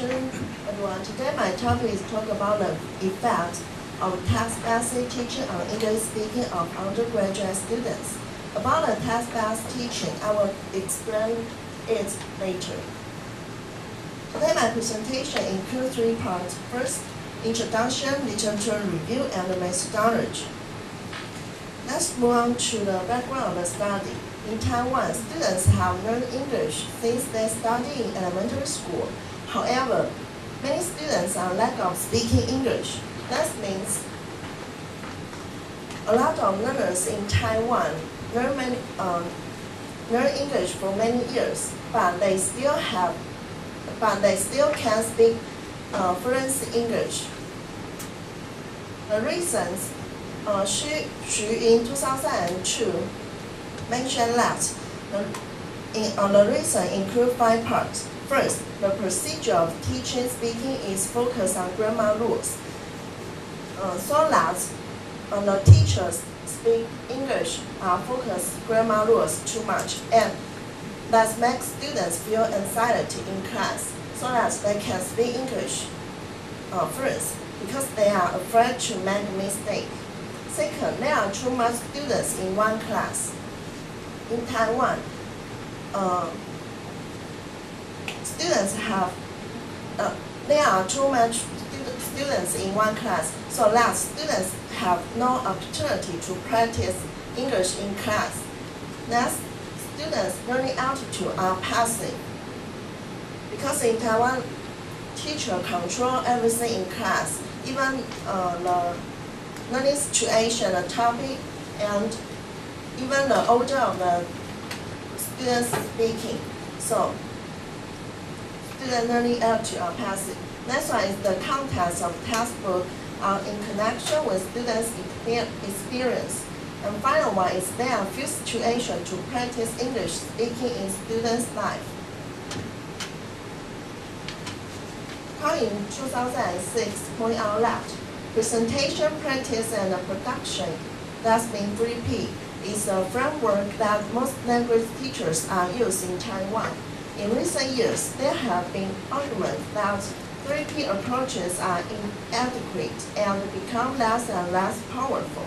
introduction, everyone. Today my topic is talk about the effect of text-based teaching on English speaking of undergraduate students. About the text-based teaching, I will explain it later. Today my presentation includes 3 parts. First, introduction, literature review, and the methodology. Let's move on to the background of the study. In Taiwan, students have learned English since they study in elementary school. However, many students are lack of speaking English. That means a lot of learners in Taiwan learn English for many years, but they still can speak fluent English. The reasons, Xu in 2002 mentioned that the reason include 5 parts. First, the procedure of teaching speaking is focused on grammar rules, so that the teachers speak English focus grammar rules too much, and that makes students feel anxiety in class, so that they can speak English first, because they are afraid to make a mistake. Second, there are too much students in one class. In Taiwan, there are too much students in one class, so that students have no opportunity to practice English in class. Next, students' learning altitude are passive. Because in Taiwan, teacher control everything in class, even the learning situation, the topic, and even the order of the students speaking. So, student learning altitude are passive. Next one is the contents of textbook are in connection with students' experience. And final one is there are few situations to practice English speaking in students' life. In 2006 point out that presentation, practice, and production, that's mean 3P, is a framework that most language teachers are used in Taiwan. In recent years, there have been arguments that 3P approaches are inadequate and become less and less powerful.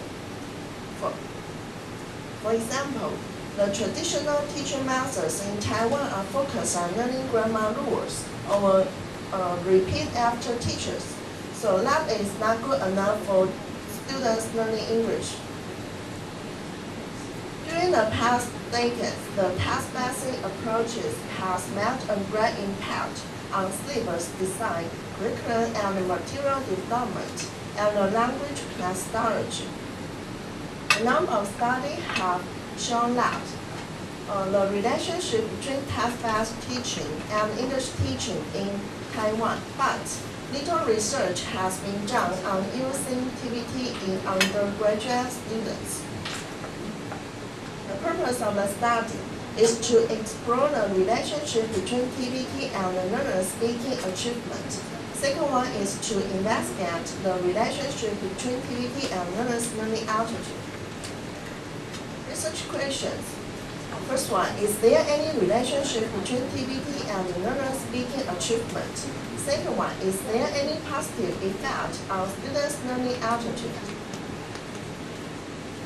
For example, the traditional teaching methods in Taiwan are focused on learning grammar rules or repeat after teachers. So that is not good enough for students learning English. During the past decades, the text-based approaches has made a great impact on syllabus design, curriculum and material development, and the language methodology. A number of studies have shown that the relationship between text-based teaching and English teaching in Taiwan, but little research has been done on using TBT in undergraduate students. The purpose of the study is to explore the relationship between TBT and the learner's speaking achievement. Second one is to investigate the relationship between TBT and learner's learning altitude. Research questions. First one, is there any relationship between TBT and the learner's speaking achievement? Second one, is there any positive effect on students' learning altitude?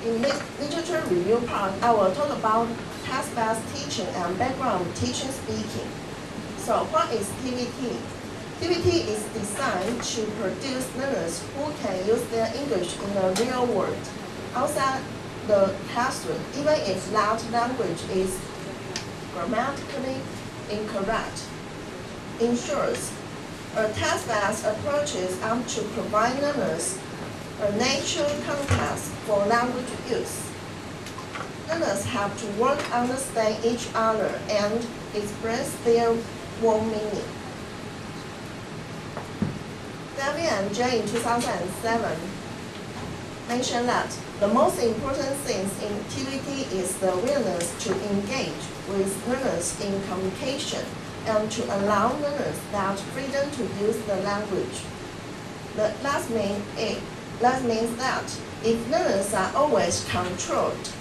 In this literature review part, I will talk about text-based teaching and background teaching speaking. So what is TBT? TBT is designed to produce learners who can use their English in the real world, outside the classroom, even if that language is grammatically incorrect. In short, a text-based approach is aimed to provide learners a natural context for language use. Learners have to work, understand each other, and express their own meaning. W&J in 2007 mentioned that the most important things in TBT is the willingness to engage with learners in communication and to allow learners that freedom to use the language. That means that if learners are always controlled,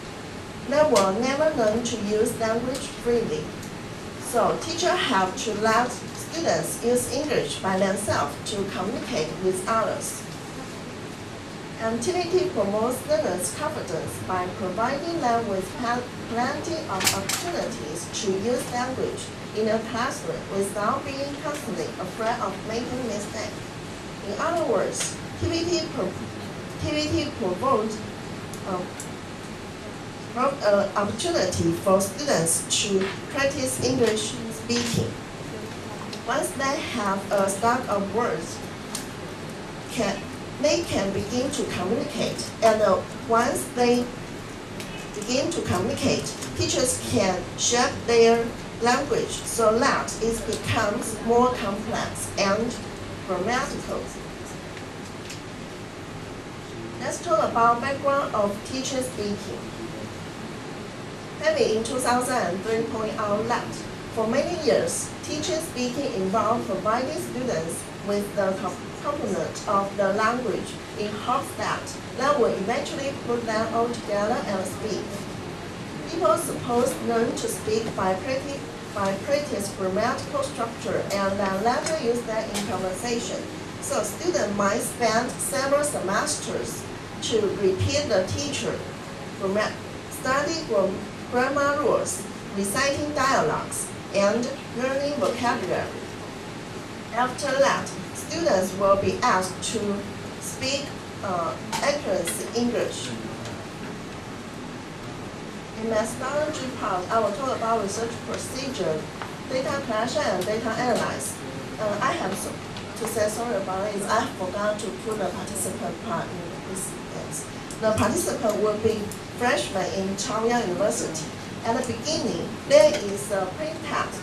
they will never learn to use language freely. So teachers have to let students use English by themselves to communicate with others. And TVT promotes learners' confidence by providing them with plenty of opportunities to use language in a classroom without being constantly afraid of making mistakes. In other words, TVT provides an opportunity for students to practice English speaking. Once they have a stock of words, they can begin to communicate. And once they begin to communicate, teachers can shape their language so that it becomes more complex and grammatical. Let's talk about background of teacher speaking. Maybe in 2003 point out that for many years, teacher speaking involved providing students with the component of the language in hopes that they will eventually put them all together and speak. People suppose learn to speak by practice grammatical structure and then later use that in conversation. So students might spend several semesters to repeat the teacher, study grammar rules, reciting dialogues, and learning vocabulary. After that, students will be asked to speak accurate English. In methodology part, I will talk about research procedure, data collection, and data analysis. I have to say sorry about it. I forgot to put the participant part in this case. The participant will be freshmen in Chaoyang University. At the beginning, there is a pre-test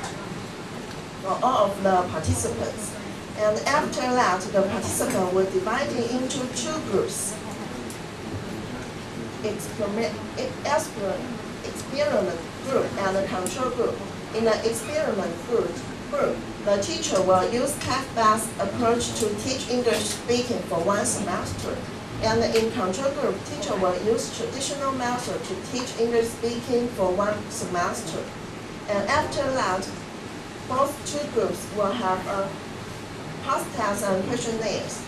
for all of the participants. And after that, the participants were divided into two groups. Experiment group and the control group. In the experiment group, the teacher will use text-based approach to teach English speaking for one semester. And in control group, teacher will use traditional method to teach English speaking for one semester. And after that, both two groups will have a post-test and questionnaires.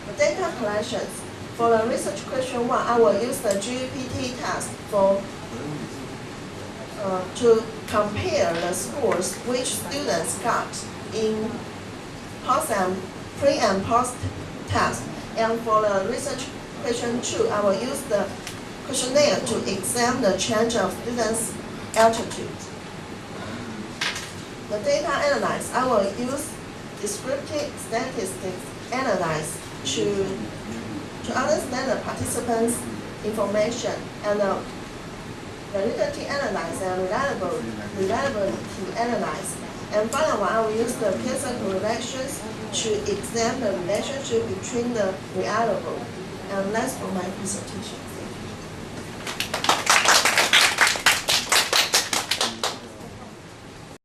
The data collections. For the research question 1, I will use the GPT test to compare the scores which students got in pre and post test. And for the research question 2, I will use the questionnaire to examine the change of students' altitude. The data analysis, I will use descriptive statistics analysis to understand the participants' information, and the validity analysis and reliability analysis. And finally, I will use the Pearson correlations to examine the relationship between the reliable. And that's for my presentation.